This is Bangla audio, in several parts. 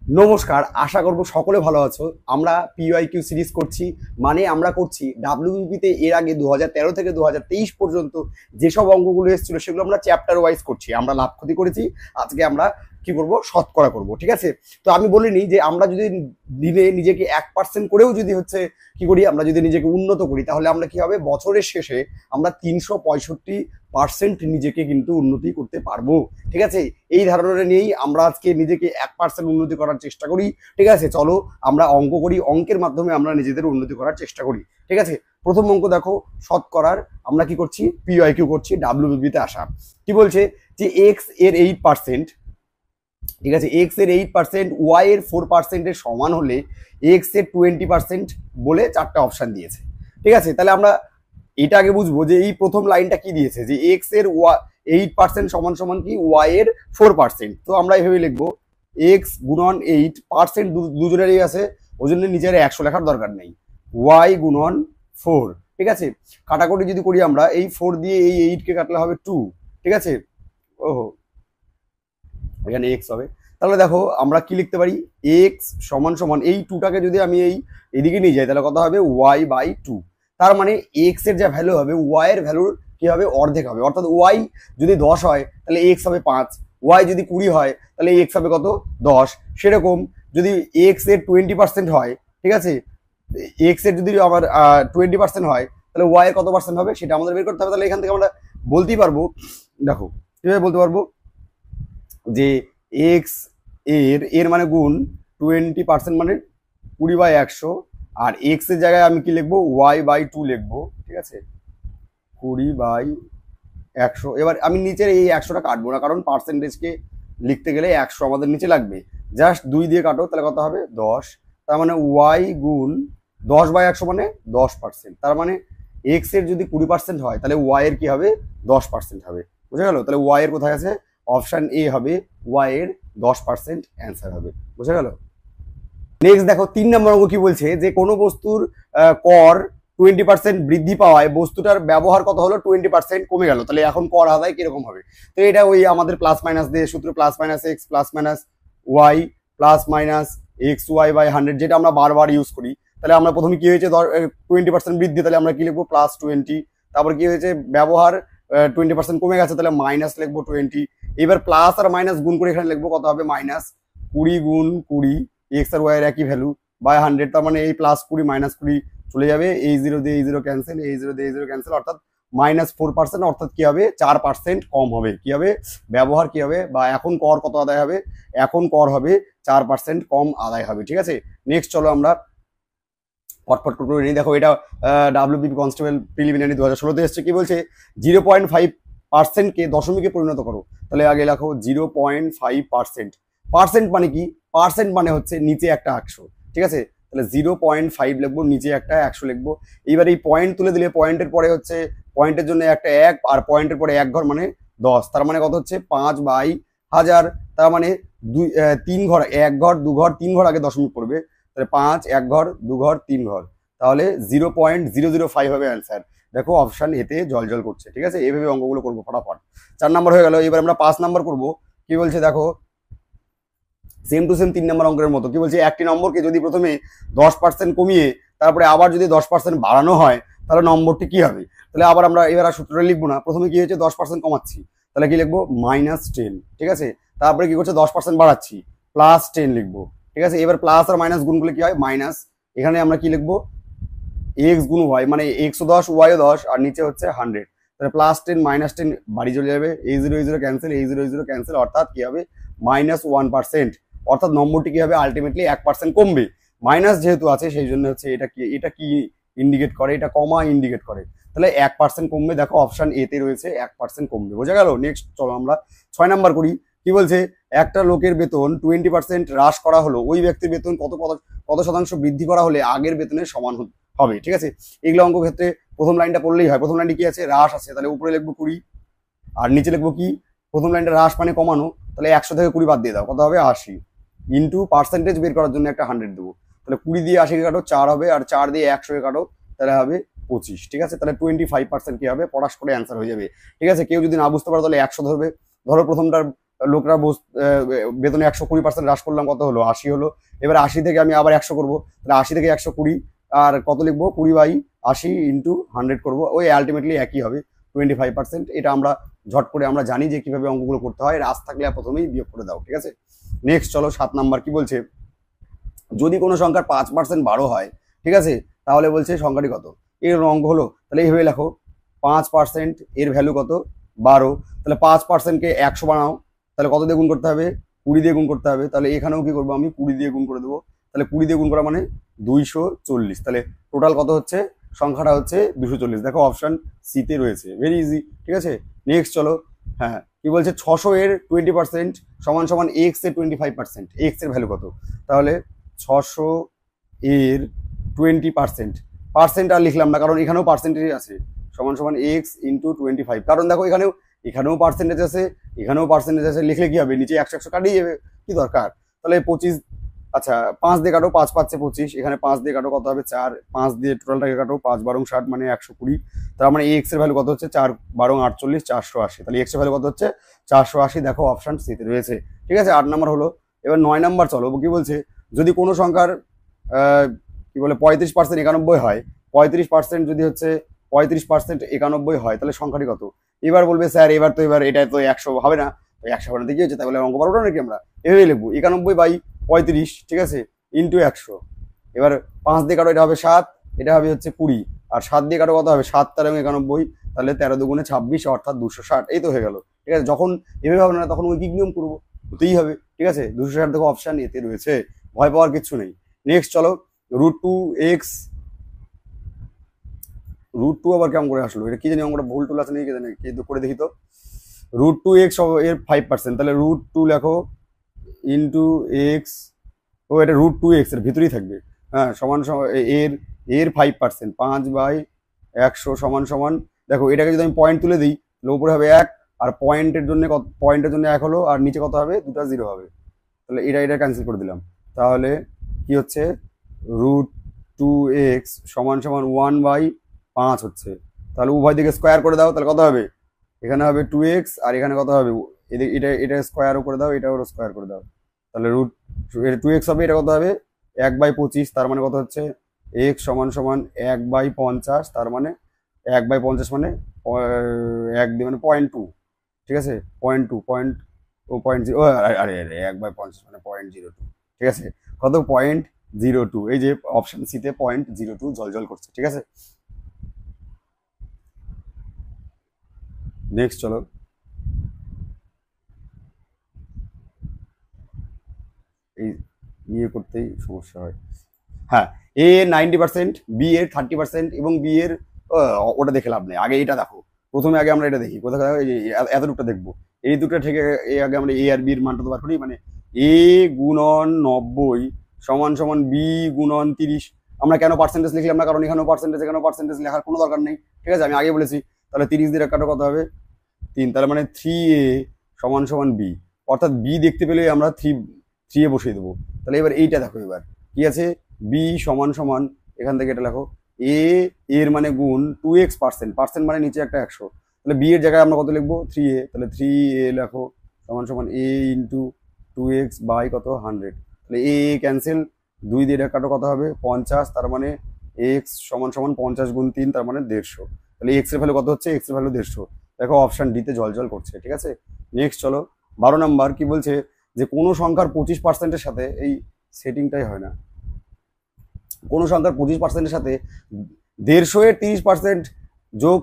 নমস্কার, আশা করব সকলে ভালো আছো। আমরা পিওয়াইকিউ সিরিজ করছি, মানে আমরা করছি ডাব্লিউবিপিতে এর আগে 2013 থেকে 2023 পর্যন্ত যেসব অঙ্কগুলো এসেছিল সেগুলো আমরা চ্যাপ্টার ওয়াইজ করছি। আমরা লাভ ক্ষতি করেছি, আজকে আমরা কি করব, শতকরা করব। ঠিক আছে, তো আমি বলিনি যে আমরা যদি দিনে নিজেকে 1% করেও যদি হচ্ছে কি করি, আমরা যদি নিজেকে উন্নত করি তাহলে আমরা কি হবে, বছরের শেষে আমরা 365% নিজেকে কিন্তু উন্নতি করতে পারবো। ঠিক আছে, এই ধারণা নিয়েই আমরা আজকে নিজেকে 1% উন্নতি করার চেষ্টা করি। ঠিক আছে, চলো আমরা অঙ্ক করি, অঙ্কের মাধ্যমে আমরা নিজেদের উন্নতি করার চেষ্টা করি। ঠিক আছে, প্রথম অঙ্ক দেখো, শতকরার আমরা কি করছি, পিওয়াইকিউ করছি, ডাব্লিউবিপিতে আসা। কি বলছে যে এক্স এর 8%, ঠিক আছে, এক্স এর 8% ওয়াই এর 4% এর সমান হলে এক্স এর 20% বলে চারটা অপশন দিয়েছে। ঠিক আছে, তাহলে আমরা এটা আগে বুঝবো যে এই প্রথম লাইনটা কি দিয়েছে, যে এক্স এর 8% সমান সমান কি ওয়াই এর 4%। তো আমরা এইভাবে লিখবো, এক্স গুণন 8%, দুজনেরই আছে, ওই জন্য নিচের 100 লেখার দরকার নেই। ওয়াই গুণন 4, ঠিক আছে, কাটাকুটি যদি করি আমরা, এই 4 দিয়ে এই 8 কে কাটলে হবে 2। ঠিক আছে, ওহো, এখানে এক্স হবে। তাহলে দেখো আমরা কি লিখতে পারি, এক্স সমান সমান এই 2টাকে যদি আমি এদিকে নিয়ে যাই তাহলে কত হবে, ওয়াই বাই 2। তার মানে এক্স এর যা ভ্যালু হবে ওয়াই এর ভ্যালুর কি হবে, অর্ধেক হবে। অর্থাৎ ওয়াই যদি 10 হয় তাহলে এক্স হবে 5, ওয়াই যদি 20 হয় তাহলে এক্স হবে কত, 10। সেরকম যদি এক্স এর 20% হয়, ঠিক আছে, এক্স এর যদি আমার 20% হয় তাহলে ওয়াই এর কত পার্সেন্ট হবে সেটা আমাদের বের করতে হবে। তাহলে এখান থেকে আমরা বলতেই পারবো, দেখো কিভাবে বলতে পারবো, যে এক্স এর এর মানে গুণ 20% মানে 20/100, আর এক্স এর জায়গায় আমি কি লিখবো, ওয়াই বাই 2 লিখবো। ঠিক আছে, 20/100। এবার আমি নিচের এই 100টা কাটবো না, কারণ পার্সেন্টেজকে লিখতে গেলে 100 আমাদের নিচে লাগবে। জাস্ট 2 দিয়ে কাটো, তাহলে কত হবে, 10। তার মানে ওয়াই গুণ 10/100 মানে 10%। তার মানে এক্স এর যদি 20% হয় তাহলে ওয়াই এর কি হবে, 10% হবে। বুঝে গেল? তাহলে ওয়াই এর কোথায় আছে, অপশন এ হবে, ওয়াই এর 10% অ্যান্সার হবে। বুঝে গেল? নেক্সট দেখো 3 নম্বর অঙ্ক কি বলছে, যে কোনো বস্তুর কর 20% বৃদ্ধি পাওয়ায় বস্তুটার ব্যবহার কত হলো, 20% কমে গেল। তাহলে এখন কর আদায় কিরকম হবে? তো এটা ওই আমাদের প্লাস মাইনাস দিয়ে সূত্র, plus minus X plus minus Y plus minus X Y by 100, যেটা আমরা বারবার ইউজ করি। তাহলে আমরা প্রথমে কি হয়েছে, 20% বৃদ্ধি, তাহলে আমরা কি লিখবো, প্লাস 20। তারপর কি হয়েছে, ব্যবহার 20% কমে গেছে, তাহলে মাইনাস লিখবো 20। এবার প্লাস আর মাইনাস গুণ করে এখানে লিখবো, কত হবে, মাইনাস 20 গুণ 20, এক্স আর ওয়াই এর একই ভ্যালু, বাই 100। তার মানে এই প্লাস 20 মাইনাস 20 চলে যাবে, এই 0 দিয়ে এই 0 ক্যান্সেল, এই 0 দিয়ে এই 0 ক্যান্সেল, অর্থাৎ -4%। অর্থাৎ কি হবে, 4% কম হবে। কি হবে, ব্যবহার কি হবে, বা এখন কর কত আদায় হবে, এখন কর হবে 4% কম আদায় হবে। ঠিক আছে, নেক্সট চলো আমরা ফটফট করে নিই। দেখো এটা ডাব্লিউবিপি কনস্টেবল প্রিলিমিনারি 2016-তে এসছে। কি বলছে, 0.5%কে দশমিকে পরিণত করো। তাহলে আগে লেখো 0.5%। পার্সেন্ট মানে কি, পার্সেন্ট মানে হচ্ছে নিচে একটা 100। ঠিক আছে, তাহলে 0.5 লিখবো, নিচে একটা 100 লিখবো। এইবার এই পয়েন্ট তুলে দিলে পয়েন্টের পরে হচ্ছে, পয়েন্টের জন্য একটা 1, আর পয়েন্টের পরে 1 ঘর মানে 10। তার মানে কত হচ্ছে, 5/1000। তার মানে 3 ঘর, 1 ঘর 2 ঘর 3 ঘর আগে দশমিক পড়বে, তাহলে 5, 1 ঘর 2 ঘর 3 ঘর, তাহলে 0.005 হবে অ্যান্সার। দেখো অপশন এতে জল জল করছে। ঠিক আছে, এইভাবে অঙ্কগুলো করবো ফটাফট। 4 নম্বর হয়ে গেল, এবার আমরা 5 নম্বর করবো। কি বলছে দেখো, সেম টু সেম 3 নম্বর অঙ্কের মতো। কি বলছে, একটি নম্বরকে যদি প্রথমে 10% কমিয়ে তারপরে আবার যদি 10% বাড়ানো হয় তাহলে নম্বরটি কি হবে? তাহলে আবার আমরা এবার আর সূত্রটা লিখবো না, প্রথমে কি হয়েছে, 10% কমাচ্ছি, তাহলে কি লিখবো, -10। ঠিক আছে, তারপরে কি করছে, 10% বাড়াচ্ছি, +10 লিখবো। ঠিক আছে, এবার প্লাস আর মাইনাস গুণ করলে কি হয়, মাইনাস। এখানে আমরা কি লিখবো, এক্স গুণ ওয়াই, মানে এক্সও 10 ওয়াইও 10, আর নিচে হচ্ছে 100। তাহলে +10 -10 বাড়ি চলে যাবে, এই 0 এই 0 ক্যান্সেল, এই 0 এই 0 ক্যান্সেল, অর্থাৎ কি হবে, -1%। অর্থাৎ নম্বরটি কি হবে, আলটিমেটলি 1% কমবে। মাইনাস যেহেতু আছে সেই জন্য হচ্ছে এটা কি ইন্ডিকেট করে, এটা কমা ইন্ডিকেট করে। তাহলে 1% কমবে। দেখো অপশন এ তে রয়েছে 1% কমবে। বোঝা গেল? নেক্সট চলো আমরা 6 নাম্বার করি। কি বলছে, একটা লোকের বেতন 20% হ্রাস করা হলো, ওই ব্যক্তির বেতন কত শতাংশ বৃদ্ধি করা হলে আগের বেতনের সমান হবে। ঠিক আছে, এগুলো অঙ্ক ক্ষেত্রে প্রথম লাইনটা পড়লেই হয়। প্রথম লাইনটি কি আছে, হ্রাস আছে, তাহলে উপরে লিখবো 20, আর নিচে লিখবো কি, প্রথম লাইনটা হ্রাস মানে কমানো, তাহলে 100 থেকে 20 বাদ দিয়ে দাও, কত হবে, 80। ইন্টু পার্সেন্টেজ বের করার জন্য একটা 100 দেবো, তাহলে 20 দিয়ে 80 কাটো 4 হবে, আর 4 দিয়ে 100 কাটো তাহলে হবে 25। ঠিক আছে, তাহলে 25% কি হবে, পড়াশ করে অ্যান্সার হয়ে যাবে। ঠিক আছে, কেউ যদি না বুঝতে পারো তাহলে 100 ধরবে। ধরো প্রথমটার লোকরা বেতনে 120% হ্রাস করলাম, কত হলো 80 হলো। এবার 80 থেকে আমি আবার 100 করবো, তাহলে 80 থেকে 120 আর কত লিখবো 20/80 ইন্টু 100 করবো, ওই আলটিমেটলি একই হবে 25%। এটা আমরা ঝট করে আমরা জানি যে কিভাবে অঙ্কগুলো করতে হয়, রাস থাকলে প্রথমেই বিয়োগ করে দাও, ঠিক আছে। নেক্সট চলো 7 নাম্বার কি বলছে, যদি কোনো সংখ্যার 5% 12 হয়, ঠিক আছে, তাহলে বলছে সংখ্যাটি কত। এর অঙ্ক হলো, তাহলে এইভাবে লেখো 5% এর ভ্যালু কত 12, তাহলে 5%কে 100 বানাও, তাহলে কত দিয়ে গুণ করতে হবে 20 দিয়ে গুণ করতে হবে। তাহলে এখানেও কি করবো আমি 20 দিয়ে গুণ করে দেবো, তাহলে 20 দিয়ে গুণ করা মানে 240, তাহলে টোটাল কত হচ্ছে সংখ্যাটা হচ্ছে 240। দেখো অপশন সিতে রয়েছে, ভেরি ইজি, ঠিক আছে। নেক্সট চলো, হ্যাঁ কি বলছে 600 এর 20% সমান সমান এক্স এর 25%, এক্স এর ভ্যালু কত। তাহলে 600 এর 20%, পার্সেন্ট আর লিখলাম না কারণ এখানেও পার্সেন্টেজ আছে, সমান সমান এক্স ইন্টু 25, কারণ দেখো এখানেও পার্সেন্টেজ আছে, এখানেও পার্সেন্টেজ আছে, লিখলে কি হবে নিচে 100 কাটিয়ে যাবে, কি দরকার। তাহলে 25, আচ্ছা 5 দিয়ে কাটো, 5 পাচ্ছে 25, এখানে 5 দিয়ে কাটো কত হবে 4, 5 দিয়ে টোটালটাকে কাটো, 5 12 60 মানে 120, তার মানে এক্স এর ভ্যালু কত হচ্ছে 4 12 48 480, তাহলে এক্স এর ভ্যালু কত হচ্ছে 480, দেখো অপশন সিতে রয়েছে, ঠিক আছে। 8 নাম্বার হলো। এবার 9 নাম্বার চলো, কি বলছে, যদি কোনো সংখ্যার কি বলে 35% 91 হয়, 35% যদি হচ্ছে 35% 91 হয়, তাহলে সংখ্যাটি কত। এবার বলবে স্যার এবার এটা তো 100 হবে না, 100 বানাতে কি হচ্ছে, তাহলে অঙ্ক পারবো নাকি আমরা, এভাবেই লিখবো 91/35, ঠিক আছে, ইন্টু 100। এবার 5 দিয়ে কাটো, এটা হবে 7, এটা হবে হচ্ছে 20, আর 7 দিয়ে কাটো কত হবে 7 13 91, তাহলে 13 দুগুণে 26 অর্থাৎ 260, এই তো হয়ে গেল, ঠিক আছে। যখন এভাবে হবে না তখন ওই কি নিয়ম করবো, হতেই হবে, ঠিক আছে। 260 দেখো অপশন এতে রয়েছে, ভয় পাওয়ার কিছু নেই। নেক্সট চলো √2x, √2 আবার কেমন করে আসলো, এটা কি জানি অঙ্কটা ভুল টুল আছে নাকি, কে জানে, কিন্তু করে দেখি তো। √2x এর 5%, তাহলে √2 লেখো ইন্টু এক্স, ও এটা √2x এর ভিতরেই থাকবে, হ্যাঁ সমান এর এর 5%, 5/100 সমান সমান, দেখো এটাকে যদি আমি পয়েন্ট তুলে দিই তাহলে উপরে হবে 1, আর পয়েন্টের জন্য 1 হলো, আর নিচে কত হবে 2টা 0 হবে, তাহলে এটা ক্যান্সেল করে দিলাম। তাহলে কি হচ্ছে √2x সমান সমান 1/5 হচ্ছে, তাহলে উভয় দিকে স্কোয়ার করে দাও, তাহলে কত হবে, এখানে হবে 2x আর এখানে কত হবে, এটা স্কোয়ারও করে দাও, এটাও স্কোয়ার করে দাও, তাহলে √2x হবে, এটা কত হবে 1/25, তার মানে কত হচ্ছে x সমান সমান 1/50, তার মানে 1/50 মানে 1 দিয়ে মানে 0.2, ঠিক আছে, 0.2 0.0, আরে 1/50 মানে 0.02, ঠিক আছে, কত 0.02, এই যে অপশন সিতে 0.02 ঝলঝল করছে, ঠিক আছে। নেক্সট চলো, এই ইয়ে করতেই সমস্যা হয়, হ্যাঁ এ 90%, বি এর 30% এবং বি এর ওটা দেখে লাভ নেই, আগে এটা দেখো, প্রথমে আগে আমরা এটা দেখি কোথায়, এতটুকটা দেখবো, এই দুটো থেকে আগে আমরা এ আর বি এর মানটা তো বার করি, মানে এ গুণন 90 সমান সমান বি গুণন 30, আমরা কেন পার্সেন্টেজ লিখলাম না, কারণ এখানেও পার্সেন্টেজ লেখার কোনো দরকার নেই, ঠিক আছে, আমি আগে বলেছি। তাহলে 30 দিয়ে কাটো কত হবে 3, তাহলে মানে 3a সমান সমান বি, অর্থাৎ বি দেখতে পেলে আমরা 3a বসিয়ে দেবো। তাহলে এবার এইটা দেখো, এবার কি আছে বি সমান সমান, এখান থেকে এটা লেখো এ এর মানে গুণ 2x পার্সেন্ট মানে নিচে একটা 100, তাহলে বি এর জায়গায় আমরা কত লিখবো 3a, তাহলে 3a লেখো সমান সমান a ইন্টু 2x বাই কত 100, তাহলে এ ক্যান্সেল, 2 দিয়ে এটা কাটো কত হবে 50, তার মানে x সমান সমান 50 গুণ 3, তার মানে 150, তাহলে x এর ভ্যালু কত হচ্ছে, x এর ভ্যালু 150, দেখো অপশন ডিতে জল করছে, ঠিক আছে। নেক্সট চলো 12 নাম্বার কি বলছে, যে কোনো সংখ্যার 25%-এর সাথে, এই সেটিংটাই হয় না, কোনো সংখ্যার 25%-এর সাথে 150 এর 30% যোগ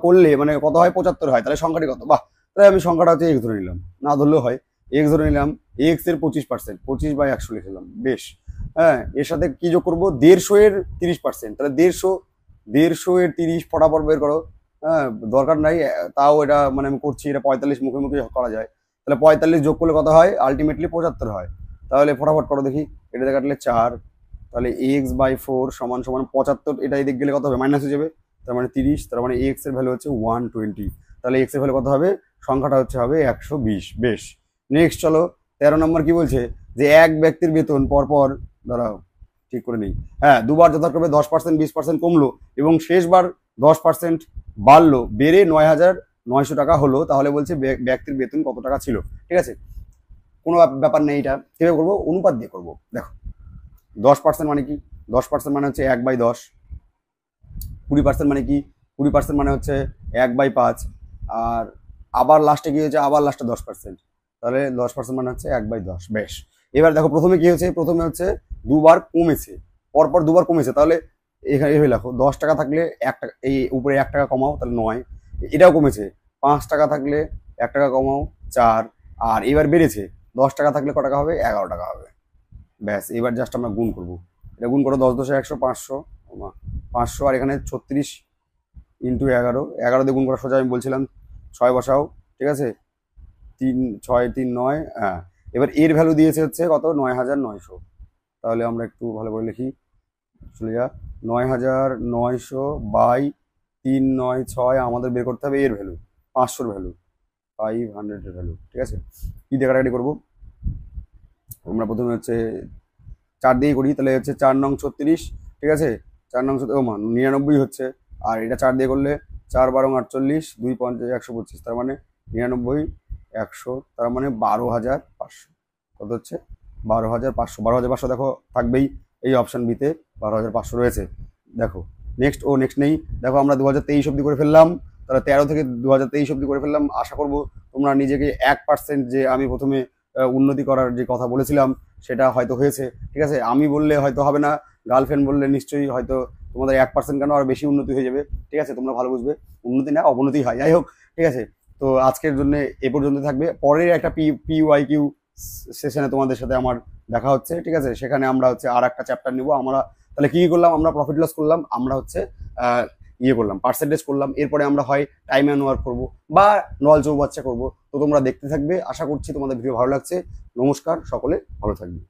করলে মানে কত হয় 75 হয়, তাহলে সংখ্যাটি কত, বাহ, তাহলে আমি সংখ্যাটা হচ্ছে x ধরে নিলাম, না ধরলেও হয়, x ধরে নিলাম, x এর 25%, 25/100 লিখলাম, বেশ, হ্যাঁ এর সাথে কি যোগ করবো 150 এর 30%, তাহলে 150 এর 30 ফটাফট বের করো, হ্যাঁ দরকার নাই, তাও এটা মানে আমি করছি, এটা 45 মুখে করা যায়, তাহলে 45 যোগ করলে কত হয় আলটিমেটলি 75 হয়, তাহলে ফটাফট করো দেখি, এটা কাটলে 4, তাহলে x/4 সমান সমান 75, এটা এদিক গেলে কত হবে মাইনাস হয়ে যাবে, তার মানে 30, তার মানে x এর ভ্যালু হচ্ছে 120, তাহলে x এর ভ্যালু কত হবে, সংখ্যাটা হবে 120, বেশ। নেক্সট চলো 13 নম্বর কি বলছে, যে এক ব্যক্তির বেতন পরপর, দাঁড়াও ঠিক করে নেই, হ্যাঁ দুবার যথাক্রমে 10% 20% কমলো এবং শেষবার 10% বাড়লো, বেড়ে 9,000 900 টাকা হলো, তাহলে বলছে ব্যক্তির বেতন কত টাকা ছিল। ঠিক আছে, কোনো ব্যাপার নেই। এটা কীভাবে করবো? অনুপাত দিয়ে করবো। দেখো 10% মানে কি? 10% মানে হচ্ছে 1/10। 20% মানে কি? 20% মানে হচ্ছে 1/5। আর আবার লাস্টে কি হয়েছে? আবার লাস্টে 10%, তাহলে 10% মানে হচ্ছে 1/10। বেশ, এবার দেখো প্রথমে কি হয়েছে? প্রথমে হচ্ছে দুবার কমেছে, পরপর দুবার কমেছে, তাহলে এখানে এভাবে লেখো 10 টাকা থাকলে 1 টাকা, এই উপরে 1 টাকা কমাও, তাহলে 9। এটাও কমেছে, 5 টাকা থাকলে 1 টাকা কমাও, 4। আর এবার বেড়েছে, 10 টাকা থাকলে ক টাকা হবে? 11 টাকা হবে। ব্যাস, এবার জাস্ট আমরা গুণ করবো। এটা গুণ করো, 10 10 100, 500, 500, আর এখানে 36 ইন্টু 11। 11 দিয়ে গুণ করা সোজা, আমি বলছিলাম। 6 বসাও, ঠিক আছে, 3 6 3 9। হ্যাঁ, এবার এর ভ্যালু দিয়েছে হচ্ছে কত? 9900। তাহলে আমরা একটু ভালো করে লিখি, চলে যা, 9900 বাই 396। আমাদের বের করতে হবে এর ভ্যালু, 500-র ভ্যালু, 500-এর ভ্যালু। ঠিক আছে, কি দিয়ে কাটাকাটি করবো? আমরা প্রথমে হচ্ছে 4 দিয়ে করি, তাহলে হচ্ছে 4 নং 36। ঠিক আছে, 4 নং 99 হচ্ছে। আর এটা 4 দিয়ে করলে 4 12 48, 2 50 125, তার মানে 99 100, তার মানে 12,500। কত হচ্ছে? 12,500। 12,500 দেখো থাকবেই এই অপশান বিতে, 12,500 রয়েছে। দেখো নেক্সট, নেক্সট নেই। দেখো আমরা 2023 অব্দি করে ফেললাম, তাহলে 13 থেকে 2023 অব্দি করে ফেললাম। আশা করবো তোমরা নিজেকে 1% যে আমি প্রথমে উন্নতি করার যে কথা বলেছিলাম সেটা হয়তো হয়েছে। ঠিক আছে, আমি বললে হয়তো হবে না, গার্লফ্রেন্ড বললে নিশ্চয়ই হয়তো তোমাদের 1% কেন আর বেশি উন্নতি হয়ে যাবে। ঠিক আছে, তোমরা ভালো বুঝবে, উন্নতি না অবনতি হয়। যাই হোক, ঠিক আছে, তো আজকের জন্য এ পর্যন্ত থাকবে। পরের একটা PYQ সেশনে তোমাদের সাথে আমার দেখা হচ্ছে। ঠিক আছে, সেখানে আমরা হচ্ছে আর একটা চ্যাপ্টার নিব। আমরা তাহলে কি করলাম? আমরা প্রফিট লস করলাম, আমরা হচ্ছে ইয়ে করলাম, পার্সেন্টেজ করলাম। এরপরে আমরা হয় টাইম অ্যান্ড ওয়ার্ক করবো বা নল চৌবাচ্চা করবো। তো তোমরা দেখতে থাকবে, আশা করছি তোমাদের ভিডিও ভালো লাগছে। নমস্কার, সকলে ভালো থাকবে।